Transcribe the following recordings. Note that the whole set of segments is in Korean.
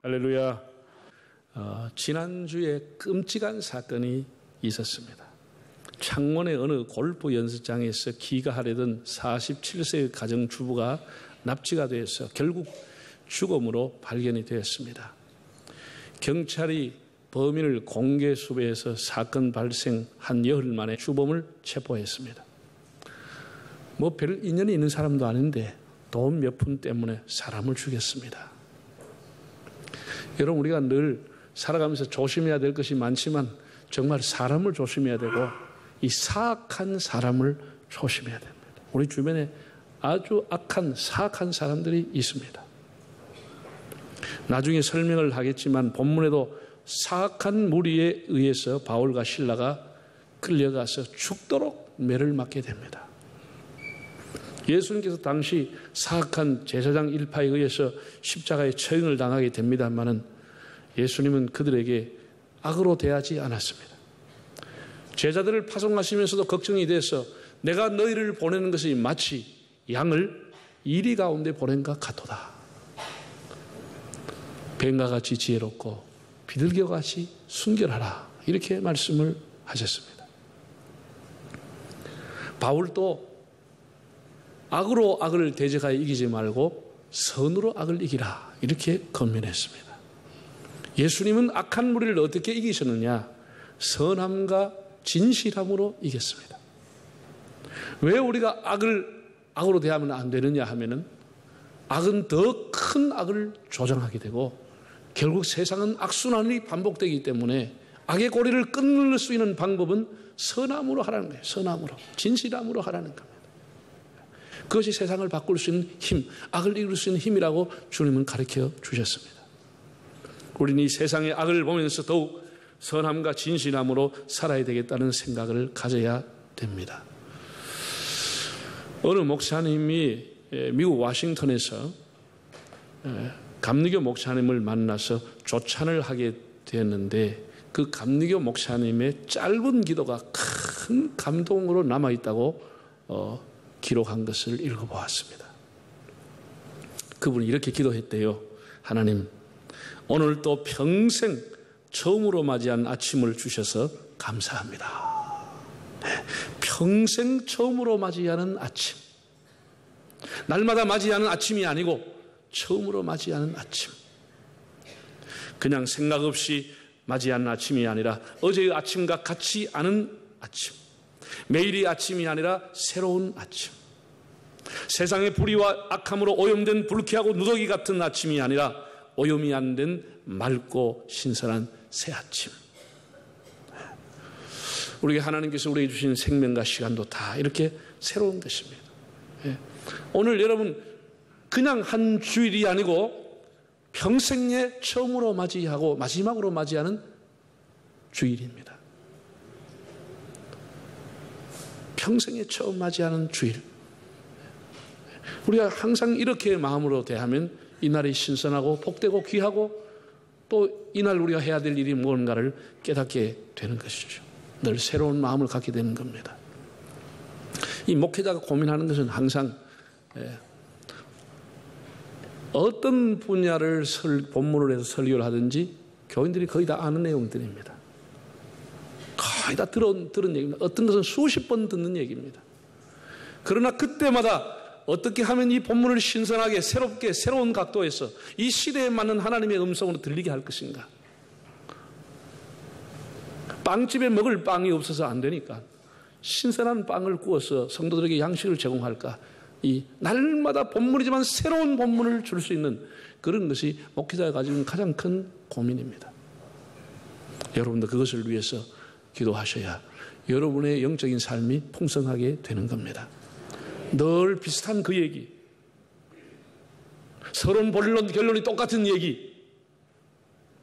할렐루야. 지난주에 끔찍한 사건이 있었습니다. 창원의 어느 골프 연습장에서 귀가하려던 47세의 가정주부가 납치가 되어서 결국 죽음으로 발견이 되었습니다. 경찰이 범인을 공개 수배해서 사건 발생 한 열흘 만에 주범을 체포했습니다. 별 인연이 있는 사람도 아닌데 돈 몇 푼 때문에 사람을 죽였습니다. 여러분, 우리가 늘 살아가면서 조심해야 될 것이 많지만 정말 사람을 조심해야 되고 이 사악한 사람을 조심해야 됩니다. 우리 주변에 아주 악한 사악한 사람들이 있습니다. 나중에 설명을 하겠지만 본문에도 사악한 무리에 의해서 바울과 실라가 끌려가서 죽도록 매를 맞게 됩니다. 예수님께서 당시 사악한 제사장 일파에 의해서 십자가에 처형을 당하게 됩니다만은 예수님은 그들에게 악으로 대하지 않았습니다. 제자들을 파송하시면서도 걱정이 돼서 내가 너희를 보내는 것이 마치 양을 이리 가운데 보낸 것 같도다. 뱀과 같이 지혜롭고 비둘기와 같이 순결하라. 이렇게 말씀을 하셨습니다. 바울도 악으로 악을 대적하여 이기지 말고 선으로 악을 이기라. 이렇게 권면했습니다. 예수님은 악한 무리를 어떻게 이기셨느냐? 선함과 진실함으로 이겼습니다. 왜 우리가 악으로 대하면 안 되느냐 하면은 악은 더 큰 악을 조장하게 되고 결국 세상은 악순환이 반복되기 때문에 악의 고리를 끊을 수 있는 방법은 선함으로 하라는 거예요. 선함으로, 진실함으로 하라는 겁니다. 그것이 세상을 바꿀 수 있는 힘, 악을 이길 수 있는 힘이라고 주님은 가르쳐 주셨습니다. 우리는 이 세상의 악을 보면서 더욱 선함과 진실함으로 살아야 되겠다는 생각을 가져야 됩니다. 어느 목사님이 미국 워싱턴에서 감리교 목사님을 만나서 조찬을 하게 되었는데 그 감리교 목사님의 짧은 기도가 큰 감동으로 남아있다고 기록한 것을 읽어보았습니다. 그분이 이렇게 기도했대요. 하나님, 오늘 또 평생 처음으로 맞이한 아침을 주셔서 감사합니다. 평생 처음으로 맞이하는 아침. 날마다 맞이하는 아침이 아니고 처음으로 맞이하는 아침. 그냥 생각 없이 맞이하는 아침이 아니라 어제의 아침과 같지 않은 아침. 매일이 아침이 아니라 새로운 아침. 세상의 불의와 악함으로 오염된 불쾌하고 누더기 같은 아침이 아니라 오염이 안 된 맑고 신선한 새 아침. 우리에게 하나님께서 우리에게 주신 생명과 시간도 다 이렇게 새로운 것입니다. 오늘 여러분 그냥 한 주일이 아니고 평생에 처음으로 맞이하고 마지막으로 맞이하는 주일입니다. 평생에 처음 맞이하는 주일. 우리가 항상 이렇게 마음으로 대하면 이날이 신선하고 복되고 귀하고 또 이날 우리가 해야 될 일이 무언가를 깨닫게 되는 것이죠. 늘 새로운 마음을 갖게 되는 겁니다. 이 목회자가 고민하는 것은 항상 어떤 분야를 본문을 해서 설교를 하든지 교인들이 거의 다 아는 내용들입니다. 거의 다 들은 얘기입니다. 어떤 것은 수십 번 듣는 얘기입니다. 그러나 그때마다 어떻게 하면 이 본문을 신선하게 새롭게 새로운 각도에서 이 시대에 맞는 하나님의 음성으로 들리게 할 것인가? 빵집에 먹을 빵이 없어서 안 되니까 신선한 빵을 구워서 성도들에게 양식을 제공할까? 이 날마다 본문이지만 새로운 본문을 줄 수 있는 그런 것이 목회자가 가지고 있는 가장 큰 고민입니다. 여러분도 그것을 위해서 기도하셔야 여러분의 영적인 삶이 풍성하게 되는 겁니다. 늘 비슷한 그 얘기, 서론 본론 결론이 똑같은 얘기,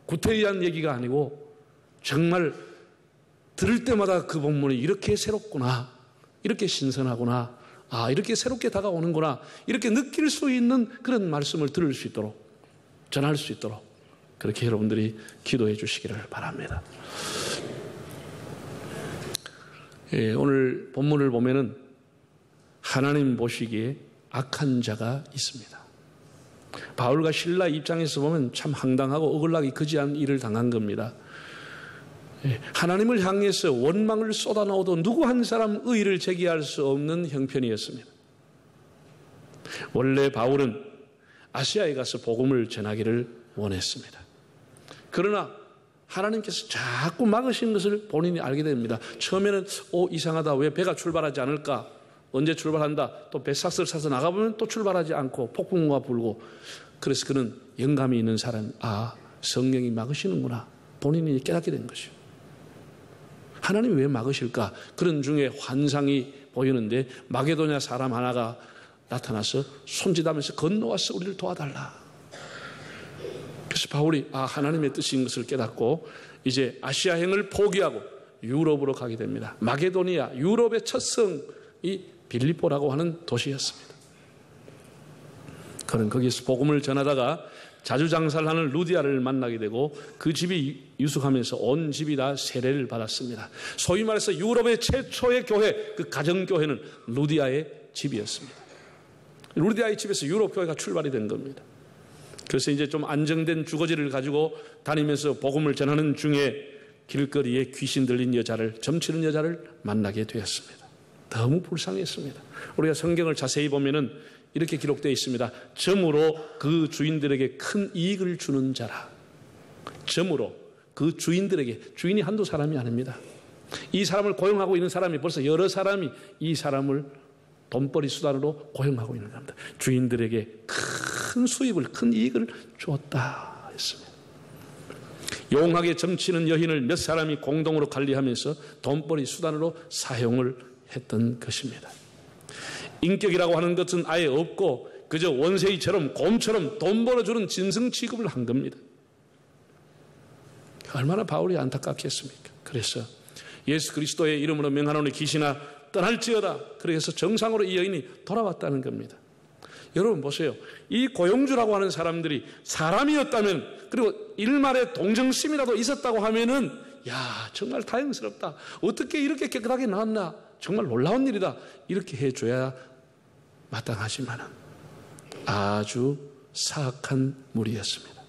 구태의한 얘기가 아니고 정말 들을 때마다 그 본문이 이렇게 새롭구나, 이렇게 신선하구나, 이렇게 새롭게 다가오는구나, 이렇게 느낄 수 있는 그런 말씀을 들을 수 있도록, 전할 수 있도록 그렇게 여러분들이 기도해 주시기를 바랍니다. 오늘 본문을 보면은 하나님 보시기에 악한 자가 있습니다. 바울과 실라 입장에서 보면 참 황당하고 억울하기 그지한 일을 당한 겁니다. 하나님을 향해서 원망을 쏟아놓아도 누구 한 사람 의의를 제기할 수 없는 형편이었습니다. 원래 바울은 아시아에 가서 복음을 전하기를 원했습니다. 그러나 하나님께서 자꾸 막으신 것을 본인이 알게 됩니다. 처음에는 이상하다. 왜 배가 출발하지 않을까? 언제 출발한다? 또 배 삭스를 사서 나가보면 또 출발하지 않고 폭풍우가 불고, 그래서 그는 영감이 있는 사람, 성령이 막으시는구나. 본인이 깨닫게 된 것이요. 하나님이 왜 막으실까? 그런 중에 환상이 보이는데 마게도냐 사람 하나가 나타나서 손짓하면서 건너와서 우리를 도와달라. 그래서 바울이 하나님의 뜻인 것을 깨닫고 이제 아시아행을 포기하고 유럽으로 가게 됩니다. 마게도니아, 유럽의 첫 성이 빌립보라고 하는 도시였습니다. 그는 거기서 복음을 전하다가 자주 장사를 하는 루디아를 만나게 되고 그 집이 유숙하면서 온 집이 다 세례를 받았습니다. 소위 말해서 유럽의 최초의 교회, 그 가정교회는 루디아의 집이었습니다. 루디아의 집에서 유럽 교회가 출발이 된 겁니다. 그래서 이제 좀 안정된 주거지를 가지고 다니면서 복음을 전하는 중에 길거리에 귀신 들린 여자를, 점치는 여자를 만나게 되었습니다. 너무 불쌍했습니다. 우리가 성경을 자세히 보면은 이렇게 기록되어 있습니다. 점으로 그 주인들에게 큰 이익을 주는 자라. 점으로 그 주인들에게, 주인이 한두 사람이 아닙니다. 이 사람을 고용하고 있는 사람이 벌써 여러 사람이 이 사람을 돈벌이 수단으로 고용하고 있는 겁니다. 주인들에게 큰 수입을, 큰 이익을 주었다 했습니다. 용하게 점치는 여인을 몇 사람이 공동으로 관리하면서 돈벌이 수단으로 사용을 했던 것입니다. 인격이라고 하는 것은 아예 없고 그저 원세이처럼 곰처럼 돈 벌어주는 짐승 취급을 한 겁니다. 얼마나 바울이 안타깝겠습니까? 그래서 예수 그리스도의 이름으로 명하노니 귀신아 떠날지어다. 그래서 정상으로 이 여인이 돌아왔다는 겁니다. 여러분 보세요. 이 고용주라고 하는 사람들이 사람이었다면, 그리고 일말의 동정심이라도 있었다고 하면은 정말 다행스럽다. 어떻게 이렇게 깨끗하게 나왔나? 정말 놀라운 일이다. 이렇게 해줘야 마땅하지만은 아주 사악한 무리였습니다.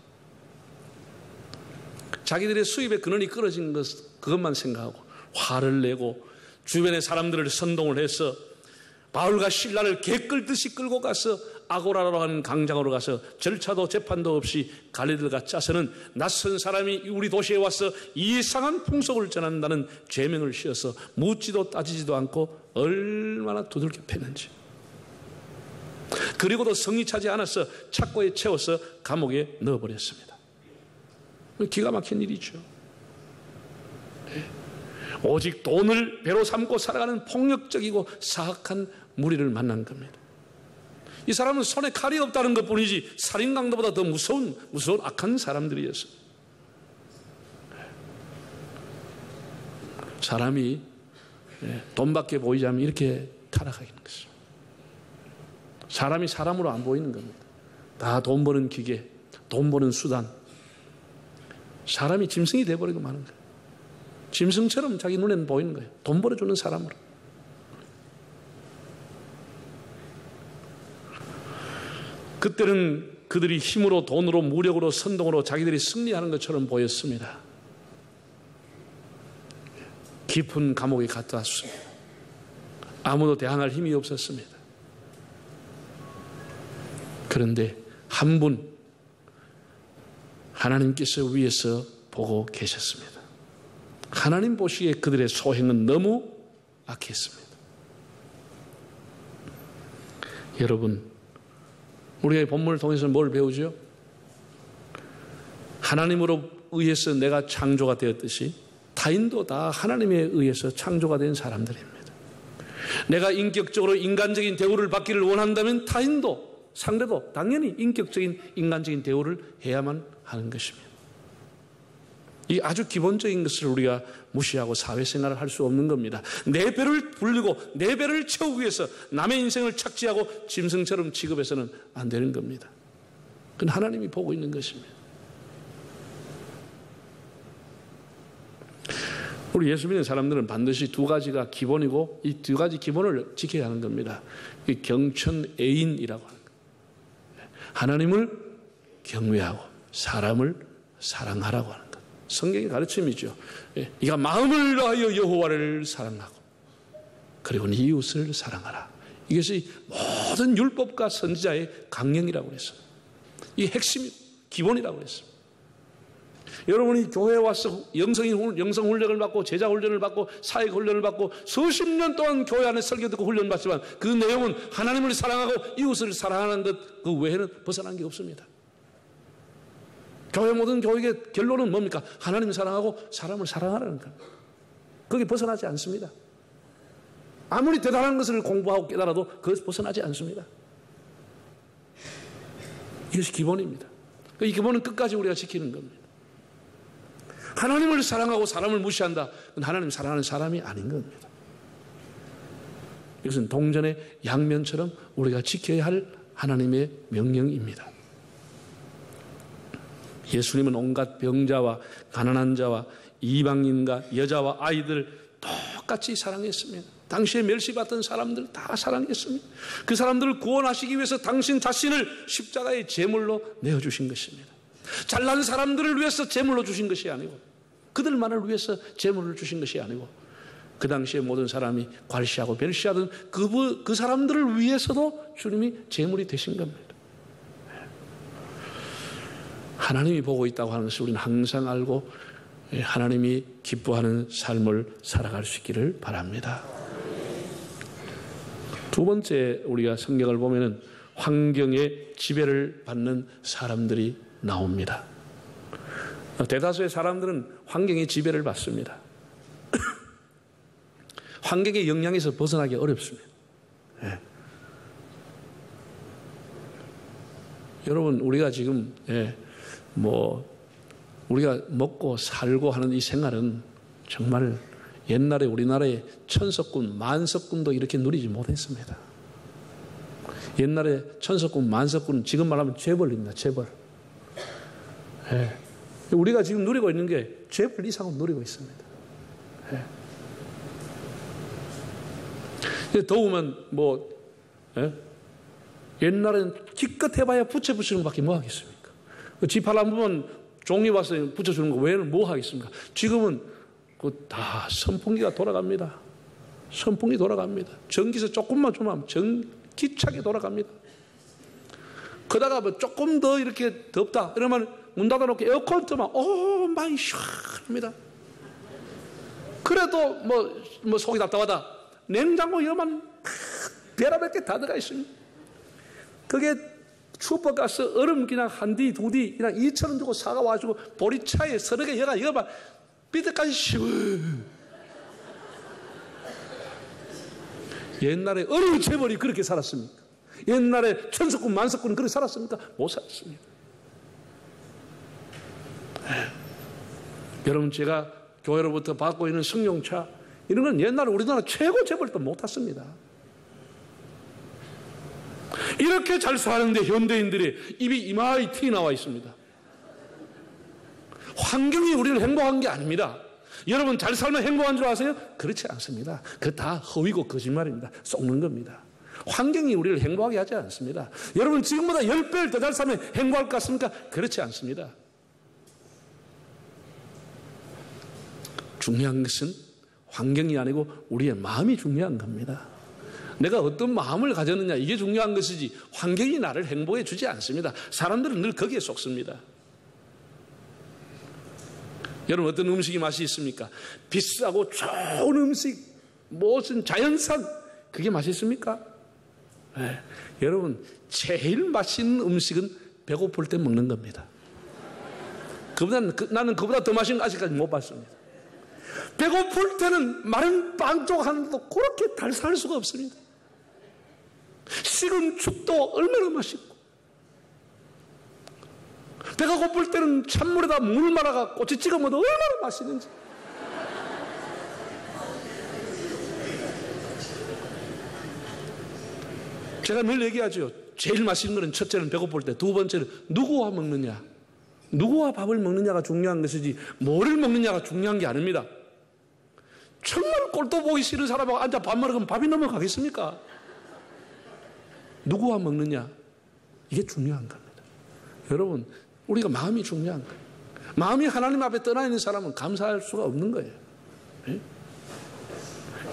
자기들의 수입의 근원이 끊어진 그것만 생각하고 화를 내고 주변의 사람들을 선동을 해서 바울과 실라를 개 끌듯이 끌고 가서 아고라라고 하는 강장으로 가서 절차도 재판도 없이 갈리들과 짜서는 낯선 사람이 우리 도시에 와서 이상한 풍속을 전한다는 죄명을 씌워서 묻지도 따지지도 않고 얼마나 두들겨 패는지. 그리고도 성이 차지 않아서 착고에 채워서 감옥에 넣어버렸습니다. 기가 막힌 일이죠. 오직 돈을 배로 삼고 살아가는 폭력적이고 사악한 무리를 만난 겁니다. 이 사람은 손에 칼이 없다는 것뿐이지 살인강도보다 더 무서운 악한 사람들이었어요. 사람이 돈밖에 보이지 않으면 이렇게 타락하는 것이죠. 사람이 사람으로 안 보이는 겁니다. 다 돈 버는 기계, 돈 버는 수단. 사람이 짐승이 돼버리고 마는 거예요. 짐승처럼 자기 눈에는 보이는 거예요. 돈 벌어주는 사람으로. 그때는 그들이 힘으로, 돈으로, 무력으로, 선동으로 자기들이 승리하는 것처럼 보였습니다. 깊은 감옥에 갔다 왔습니다. 아무도 대항할 힘이 없었습니다. 그런데 한 분 하나님께서 위에서 보고 계셨습니다. 하나님 보시기에 그들의 소행은 너무 악했습니다. 여러분, 우리가 이 본문을 통해서 뭘 배우죠? 하나님으로 의해서 내가 창조가 되었듯이 타인도 다 하나님에 의해서 창조가 된 사람들입니다. 내가 인격적으로 인간적인 대우를 받기를 원한다면 타인도, 상대도 당연히 인격적인 인간적인 대우를 해야만 하는 것입니다. 이 아주 기본적인 것을 우리가 무시하고 사회생활을 할 수 없는 겁니다. 내 배를 불리고 내 배를 채우기 위해서 남의 인생을 착취하고 짐승처럼 취급해서는 안 되는 겁니다. 그건 하나님이 보고 있는 것입니다. 우리 예수 믿는 사람들은 반드시 두 가지가 기본이고 이 두 가지 기본을 지켜야 하는 겁니다. 경천애인이라고 하는 거예요. 하나님을 경외하고 사람을 사랑하라고 하는 것. 성경의 가르침이죠. 네가 마음을 다하여 여호와를 사랑하고 그리고 네 이웃을 사랑하라. 이것이 모든 율법과 선지자의 강령이라고 했어요. 이 핵심, 기본이라고 했어요. 여러분이 교회에 와서 영성 훈련을 받고 제자 훈련을 받고 사역 훈련을 받고 수십 년 동안 교회 안에 설교 듣고 훈련 받지만 그 내용은 하나님을 사랑하고 이웃을 사랑하는 것 그 외에는 벗어난 게 없습니다. 교회 모든 교육의 결론은 뭡니까? 하나님을 사랑하고 사람을 사랑하라는 것. 거기 벗어나지 않습니다. 아무리 대단한 것을 공부하고 깨달아도 그것을 벗어나지 않습니다. 이것이 기본입니다. 이 기본은 끝까지 우리가 지키는 겁니다. 하나님을 사랑하고 사람을 무시한다. 그건 하나님 사랑하는 사람이 아닌 겁니다. 이것은 동전의 양면처럼 우리가 지켜야 할 하나님의 명령입니다. 예수님은 온갖 병자와 가난한 자와 이방인과 여자와 아이들 똑같이 사랑했습니다. 당시에 멸시받던 사람들 다 사랑했습니다. 그 사람들을 구원하시기 위해서 당신 자신을 십자가의 제물로 내어주신 것입니다. 잘난 사람들을 위해서 제물로 주신 것이 아니고 그들만을 위해서 제물을 주신 것이 아니고 그 당시에 모든 사람이 괄시하고 멸시하던 그 사람들을 위해서도 주님이 제물이 되신 겁니다. 하나님이 보고 있다고 하는 것을 우리는 항상 알고 하나님이 기뻐하는 삶을 살아갈 수 있기를 바랍니다. 두 번째 우리가 성경을 보면은 환경의 지배를 받는 사람들이 나옵니다. 대다수의 사람들은 환경의 지배를 받습니다. 환경의 영향에서 벗어나기 어렵습니다. 예. 여러분 우리가 지금 우리가 먹고 살고 하는 이 생활은 정말 옛날에 우리나라의 천석군, 만석군도 이렇게 누리지 못했습니다. 옛날에 천석군, 만석군 지금 말하면 재벌입니다. 재벌. 예. 우리가 지금 누리고 있는 게 재벌 이상은 누리고 있습니다. 예. 더우면 옛날에는 기껏 해봐야 붙여주는 것밖에 뭐 하겠습니까? 집 하나 보면 종이 와서 붙여주는 거 외에는 뭐 하겠습니까? 지금은 다 선풍기가 돌아갑니다. 선풍기 돌아갑니다. 전기세 조금만 주면 전기차게 돌아갑니다. 그러다가 뭐 조금 더 이렇게 덥다 이러면 문 닫아놓고 에어컨 틀면 많이 시원합니다. 그래도 뭐 속이 답답하다. 냉장고 열면 별의별 게 다 들어가 있습니다. 그게 슈퍼가스 얼음 그냥 한 디, 두 디, 그냥 2,000원 주고 사가 와가지고 보리차에 서너 개 열어봐. 삐때까지 시원. 옛날에 어느 재벌이 그렇게 살았습니까? 옛날에 천석군, 만석군은 그렇게 살았습니까? 못 살았습니다. 여러분 제가 교회로부터 받고 있는 승용차 이런 건 옛날에 우리나라 최고 재벌도 못 탔습니다. 이렇게 잘 사는데 현대인들이 입이 이마에 튀 나와 있습니다. 환경이 우리를 행복한 게 아닙니다. 여러분 잘 살면 행복한 줄 아세요? 그렇지 않습니다. 그거 다 허위고 거짓말입니다. 속는 겁니다. 환경이 우리를 행복하게 하지 않습니다. 여러분 지금보다 10배를 더 잘 살면 행복할 것 같습니까? 그렇지 않습니다. 중요한 것은 환경이 아니고 우리의 마음이 중요한 겁니다. 내가 어떤 마음을 가졌느냐 이게 중요한 것이지 환경이 나를 행복해 주지 않습니다. 사람들은 늘 거기에 속습니다. 여러분 어떤 음식이 맛이 있습니까? 비싸고 좋은 음식 무슨 자연산 그게 맛있습니까? 네. 여러분 제일 맛있는 음식은 배고플 때 먹는 겁니다. 나는 그보다 더 맛있는 거 아직까지 못 봤습니다. 배고플 때는 마른 빵쪽 하나도 그렇게 달달할 수가 없습니다. 식은 죽도 얼마나 맛있고 배가 고플 때는 찬물에다 물 말아가 꼬치 찍어 먹어도 얼마나 맛있는지. 제가 늘 얘기하죠. 제일 맛있는 것은 첫째는 배고플 때, 두 번째는 누구와 먹느냐, 누구와 밥을 먹느냐가 중요한 것이지 뭐를 먹느냐가 중요한 게 아닙니다. 정말 꼴도 보기 싫은 사람하고 앉아 밥 먹으면 밥이 넘어가겠습니까? 누구와 먹느냐 이게 중요한 겁니다. 여러분, 우리가 마음이 중요한 거예요. 마음이 하나님 앞에 떠나 있는 사람은 감사할 수가 없는 거예요. 네?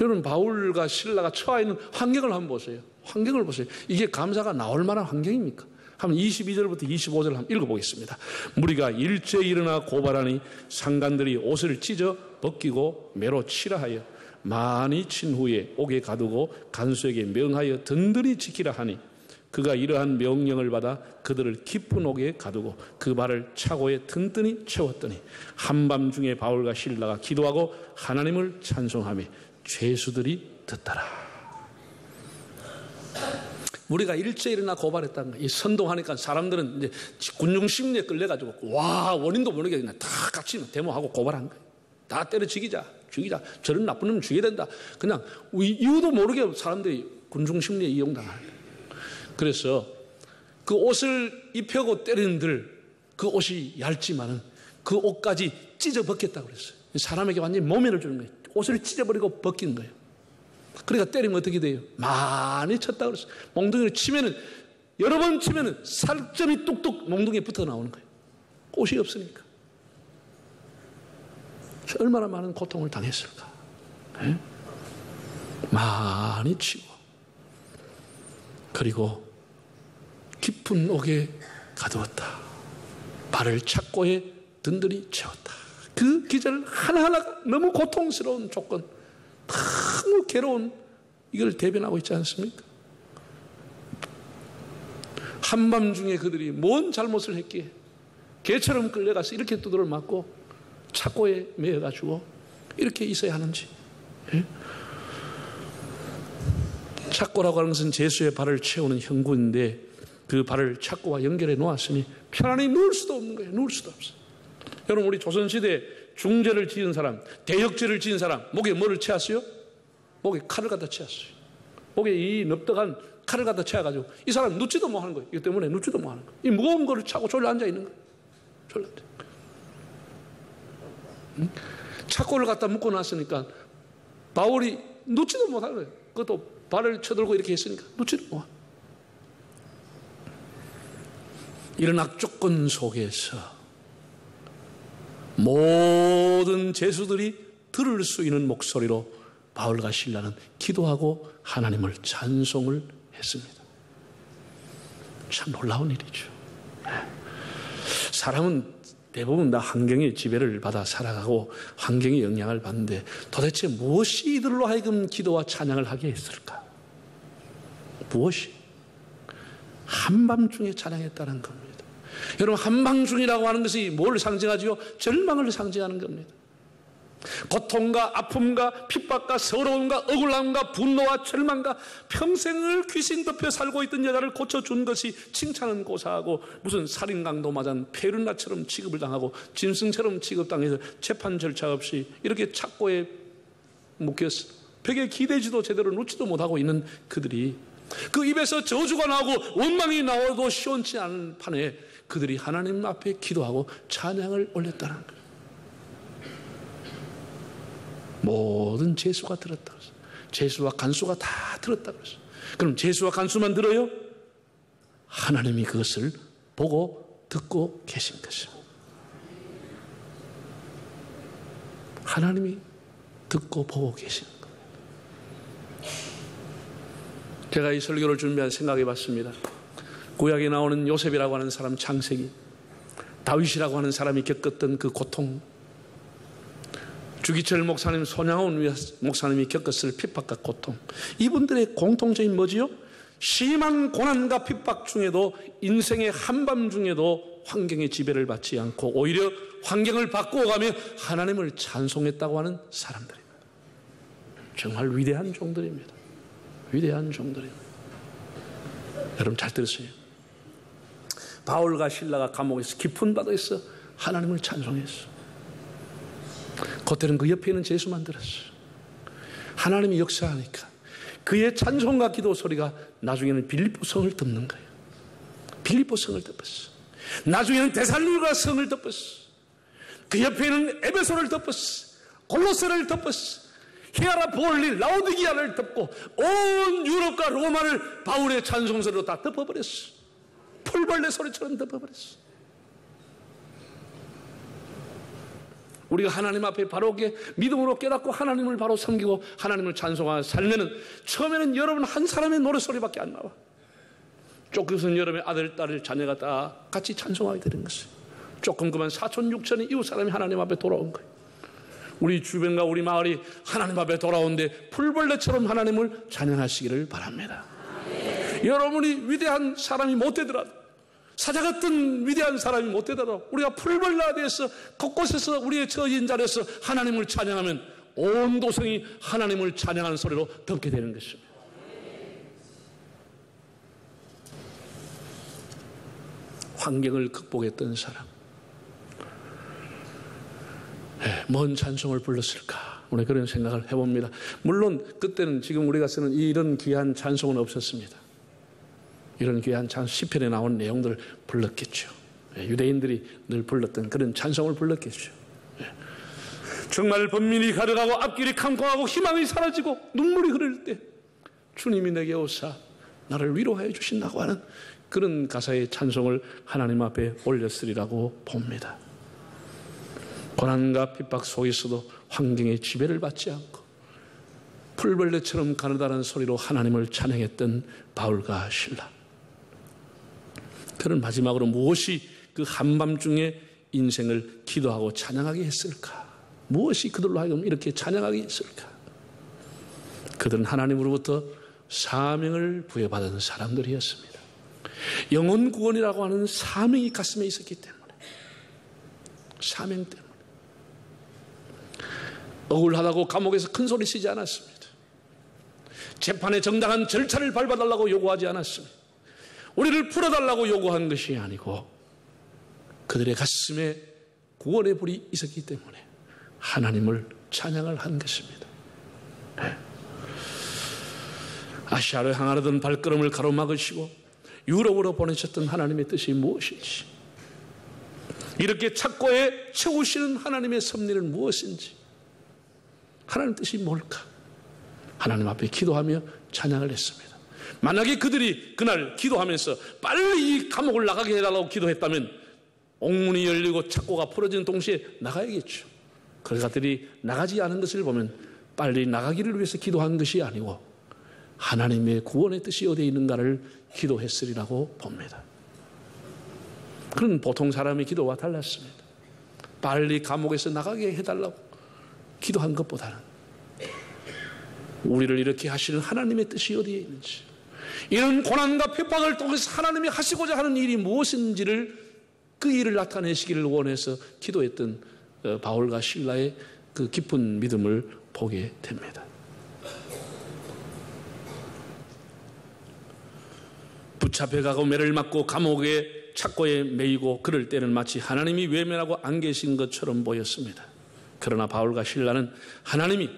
여러분, 바울과 실라가 처해 있는 환경을 한번 보세요. 환경을 보세요. 이게 감사가 나올 만한 환경입니까? 한번 22절부터 25절 한번 읽어보겠습니다. 무리가 일제히 일어나 고발하니 상관들이 옷을 찢어 벗기고 매로 치라 하여 많이 친 후에 옥에 가두고 간수에게 명하여 든든히 지키라 하니 그가 이러한 명령을 받아 그들을 깊은 옥에 가두고 그 발을 차고에 든든히 채웠더니 한밤중에 바울과 실라가 기도하고 하나님을 찬송하며 죄수들이 듣더라. 우리가 일제히 일어나 고발했다는 거예요. 이 선동하니까 사람들은 이제 군중 심리에 끌려가지고 와, 원인도 모르게 그냥 다 같이 데모하고 고발한 거예요. 다 때려 죽이자. 저런 나쁜 놈 죽여야 된다. 그냥 이유도 모르게 사람들이 군중 심리에 이용당하는 거예요. 그래서 그 옷을 입혀고 때리는들 그 옷이 얇지만은 그 옷까지 찢어 벗겼다고 그랬어요. 사람에게 완전히 모면을 주는 거예요. 옷을 찢어버리고 벗긴 거예요. 그러니까 때리면 어떻게 돼요? 많이 쳤다고 그랬어요. 몽둥이를 치면은, 여러 번 치면은 살점이 뚝뚝 몽둥이에 붙어 나오는 거예요. 옷이 없으니까. 얼마나 많은 고통을 당했을까. 네? 많이 치고, 그리고 깊은 옥에 가두었다. 발을 착고에 든든히 채웠다. 그 기절 하나하나가 너무 고통스러운 조건, 너무 괴로운, 이걸 대변하고 있지 않습니까? 한밤중에 그들이 뭔 잘못을 했기에 개처럼 끌려가서 이렇게 두드려 맞고 착고에 매여가지고 이렇게 있어야 하는지. 예? 착고라고 하는 것은 제수의 발을 채우는 형구인데 그 발을 착고와 연결해 놓았으니 편안히 누울 수도 없는 거예요. 누울 수도 없어요. 여러분, 우리 조선시대 중죄를 지은 사람, 대역죄를 지은 사람, 목에 뭐를 채웠어요? 목에 칼을 갖다 채웠어요. 목에 이 넙떡한 칼을 갖다 채워가지고 이 사람 눕지도 못하는 거예요. 이것 때문에 눕지도 못하는 거예요. 이 무거운 거를 차고 졸려 앉아 있는 거예요. 졸려 앉아. 착고를 갖다 묶고 놨으니까 바울이 눕지도 못하는 거예요. 그것도 발을 쳐들고 이렇게 했으니까 눕지도 못하는 거예요. 이런 악조건 속에서 모든 제수들이 들을 수 있는 목소리로 바울과 실라는 기도하고 하나님을 찬송을 했습니다. 참 놀라운 일이죠. 사람은 대부분 다 환경의 지배를 받아 살아가고 환경의 영향을 받는데 도대체 무엇이 이들로 하여금 기도와 찬양을 하게 했을까? 무엇이? 한밤중에 찬양했다는 겁니다. 여러분, 한밤중이라고 하는 것이 뭘 상징하지요? 절망을 상징하는 겁니다. 고통과 아픔과 핍박과 서러움과 억울함과 분노와 절망과 평생을 귀신 덮여 살고 있던 여자를 고쳐준 것이 칭찬은 고사하고 무슨 살인강도 맞은 페르나처럼 취급을 당하고 짐승처럼 취급당해서 재판 절차 없이 이렇게 착고에 묶여서 벽에 기대지도 제대로 놓지도 못하고 있는 그들이 그 입에서 저주가 나오고 원망이 나와도 시원치 않은 판에 그들이 하나님 앞에 기도하고 찬양을 올렸다는 거예요. 모든 제수가 들었다고 했어요. 제수와 간수가 다 들었다고 했어요. 그럼 제수와 간수만 들어요? 하나님이 그것을 보고 듣고 계신 것입니다. 하나님이 듣고 보고 계신 거예요. 제가 이 설교를 준비한 생각해 봤습니다. 구약에 나오는 요셉이라고 하는 사람, 창세기, 다윗이라고 하는 사람이 겪었던 그 고통, 주기철 목사님, 손양원 목사님이 겪었을 핍박과 고통, 이분들의 공통점이 뭐지요? 심한 고난과 핍박 중에도 인생의 한밤중에도 환경의 지배를 받지 않고 오히려 환경을 바꾸어가며 하나님을 찬송했다고 하는 사람들입니다. 정말 위대한 종들입니다. 위대한 종들입니다. 여러분 잘 들으세요. 바울과 실라가 감옥에서 깊은 바다에서 하나님을 찬송했어. 그때는 그 옆에 있는 제수만 들었어요. 하나님이 역사하니까 그의 찬송과 기도 소리가 나중에는 빌립보 성을 덮는 거예요. 빌립보 성을 덮었어. 나중에는 데살로니가 성을 덮었어. 그 옆에 있는 에베소를 덮었어. 골로새를 덮었어. 히아라폴리, 라오디기아를 덮고 온 유럽과 로마를 바울의 찬송소리로 다 덮어버렸어. 풀벌레 소리처럼 덮어버렸어. 우리가 하나님 앞에 바로 믿음으로 깨닫고 하나님을 바로 섬기고 하나님을 찬송하며 살면은 처음에는 여러분 한 사람의 노래소리밖에 안 나와. 조금은 여러분의 아들, 딸, 자녀가 다 같이 찬송하게 되는 것이에요. 조금 그만 사촌, 육촌이 이웃 사람이 하나님 앞에 돌아온 거예요. 우리 주변과 우리 마을이 하나님 앞에 돌아오는데 풀벌레처럼 하나님을 찬양하시기를 바랍니다. 여러분이 위대한 사람이 못 되더라도, 사자 같은 위대한 사람이 못 되더라도 우리가 풀벌레가 되어서 곳곳에서 우리의 처진 자리에서 하나님을 찬양하면 온 도성이 하나님을 찬양하는 소리로 덮게 되는 것입니다. 환경을 극복했던 사람, 뭔 찬송을 불렀을까? 우리 그런 생각을 해봅니다. 물론 그때는 지금 우리가 쓰는 이런 귀한 찬송은 없었습니다. 이런 귀한 찬송, 시편에 나온 내용들을 불렀겠죠. 유대인들이 늘 불렀던 그런 찬송을 불렀겠죠. 정말 번민이 가득하고 앞길이 캄캄하고 희망이 사라지고 눈물이 흐를 때 주님이 내게 오사 나를 위로해 주신다고 하는 그런 가사의 찬송을 하나님 앞에 올렸으리라고 봅니다. 고난과 핍박 속에서도 환경의 지배를 받지 않고 풀벌레처럼 가느다란 소리로 하나님을 찬양했던 바울과 실라. 그는 마지막으로 무엇이 그 한밤중에 인생을 기도하고 찬양하게 했을까? 무엇이 그들로 하여금 이렇게 찬양하게 했을까? 그들은 하나님으로부터 사명을 부여받은 사람들이었습니다. 영혼 구원이라고 하는 사명이 가슴에 있었기 때문에, 사명 때문에 억울하다고 감옥에서 큰 소리 치지 않았습니다. 재판의 정당한 절차를 밟아달라고 요구하지 않았습니다. 우리를 풀어달라고 요구한 것이 아니고 그들의 가슴에 구원의 불이 있었기 때문에 하나님을 찬양을 한 것입니다. 아시아로 향하려던 발걸음을 가로막으시고 유럽으로 보내셨던 하나님의 뜻이 무엇인지, 이렇게 착고에 채우시는 하나님의 섭리는 무엇인지, 하나님 뜻이 뭘까? 하나님 앞에 기도하며 찬양을 했습니다. 만약에 그들이 그날 기도하면서 빨리 이 감옥을 나가게 해달라고 기도했다면 옥문이 열리고 착고가 풀어지는 동시에 나가야겠죠. 그들이 나가지 않은 것을 보면 빨리 나가기를 위해서 기도한 것이 아니고 하나님의 구원의 뜻이 어디에 있는가를 기도했으리라고 봅니다. 그런 보통 사람의 기도와 달랐습니다. 빨리 감옥에서 나가게 해달라고 기도한 것보다는 우리를 이렇게 하시는 하나님의 뜻이 어디에 있는지, 이런 고난과 핍박을 통해서 하나님이 하시고자 하는 일이 무엇인지를, 그 일을 나타내시기를 원해서 기도했던 바울과 실라의 그 깊은 믿음을 보게 됩니다. 붙잡혀가고 매를 맞고 감옥에 착고에 매이고 그럴 때는 마치 하나님이 외면하고 안 계신 것처럼 보였습니다. 그러나 바울과 실라는 하나님이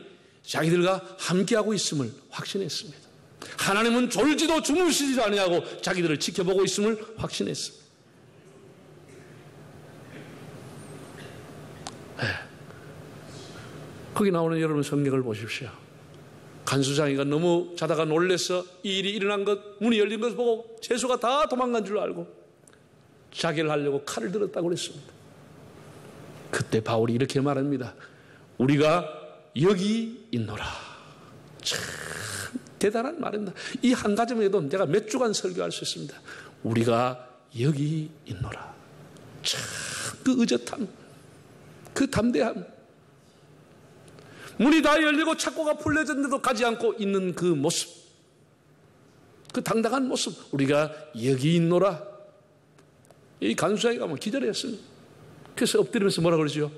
자기들과 함께하고 있음을 확신했습니다. 하나님은 졸지도 주무시지도 아니하고 자기들을 지켜보고 있음을 확신했습니다. 거기 나오는 여러분 성경을 보십시오. 간수장이가 너무 자다가 놀래서 이 일이 일어난 것, 문이 열린 것을 보고 죄수가 다 도망간 줄 알고 자결을 하려고 칼을 들었다고 그랬습니다. 그때 바울이 이렇게 말합니다. 우리가 여기 있노라. 참 대단한 말입니다. 이 한 가지만 해도 내가 몇 주간 설교할 수 있습니다. 우리가 여기 있노라. 참 그 의젓함, 그 담대함, 문이 다 열리고 착고가 풀려졌는데도 가지 않고 있는 그 모습, 그 당당한 모습, 우리가 여기 있노라. 이 간수장이가 뭐 기절했습니다. 그래서 엎드리면서 뭐라 그러죠?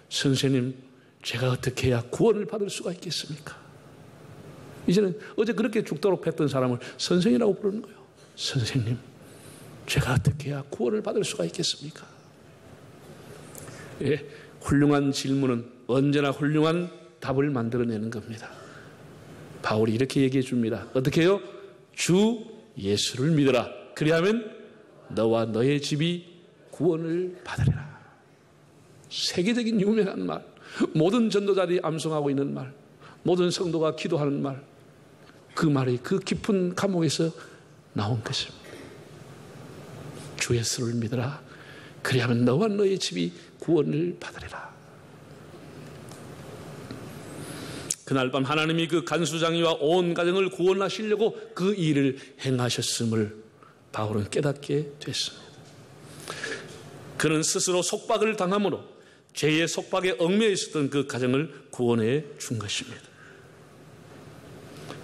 선생님, 제가 어떻게 해야 구원을 받을 수가 있겠습니까? 이제는 어제 그렇게 죽도록 했던 사람을 선생이라고 부르는 거예요. 선생님, 제가 어떻게 해야 구원을 받을 수가 있겠습니까? 예, 훌륭한 질문은 언제나 훌륭한 답을 만들어내는 겁니다. 바울이 이렇게 얘기해 줍니다. 어떻게 해요? 주 예수를 믿어라. 그리하면 너와 너의 집이 구원을 받으리라. 세계적인 유명한 말, 모든 전도자들이 암송하고 있는 말, 모든 성도가 기도하는 말, 그 말이 그 깊은 감옥에서 나온 것입니다. 주 예수를 믿으라. 그리하면 너와 너의 집이 구원을 받으리라. 그날 밤 하나님이 그 간수장이와 온 가정을 구원하시려고 그 일을 행하셨음을 바울은 깨닫게 됐습니다. 그는 스스로 속박을 당함으로 죄의 속박에 얽매여 있었던 그 가정을 구원해 준 것입니다.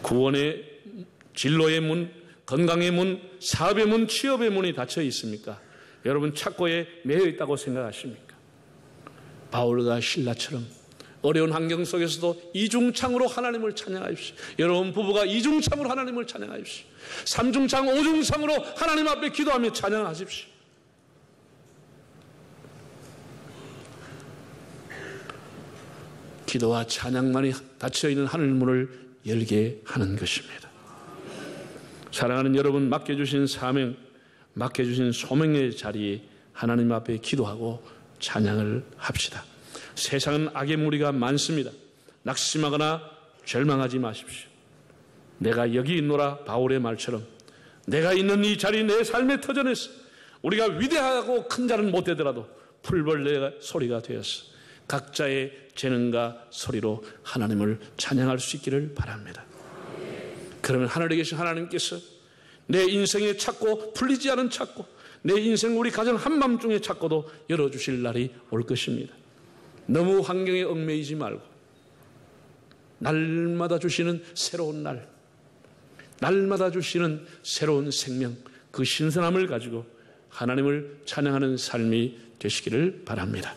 구원의 진로의 문, 건강의 문, 사업의 문, 취업의 문이 닫혀 있습니까? 여러분 착고에 매여 있다고 생각하십니까? 바울과 실라처럼 어려운 환경 속에서도 이중창으로 하나님을 찬양하십시오. 여러분 부부가 이중창으로 하나님을 찬양하십시오. 삼중창, 오중창으로 하나님 앞에 기도하며 찬양하십시오. 기도와 찬양만이 닫혀있는 하늘문을 열게 하는 것입니다. 사랑하는 여러분, 맡겨주신 사명, 맡겨주신 소명의 자리에 하나님 앞에 기도하고 찬양을 합시다. 세상은 악의 무리가 많습니다. 낙심하거나 절망하지 마십시오. 내가 여기 있노라 바울의 말처럼 내가 있는 이 자리 내 삶의 터전에서 우리가 위대하고 큰 자는 못 되더라도 풀벌레 소리가 되었어 각자의 재능과 소리로 하나님을 찬양할 수 있기를 바랍니다. 그러면 하늘에 계신 하나님께서 내 인생에 찾고 풀리지 않은 찾고 내 인생 우리 가정 한밤중에 찾고도 열어주실 날이 올 것입니다. 너무 환경에 얽매이지 말고 날마다 주시는 새로운 날, 날마다 주시는 새로운 생명, 그 신선함을 가지고 하나님을 찬양하는 삶이 되시기를 바랍니다.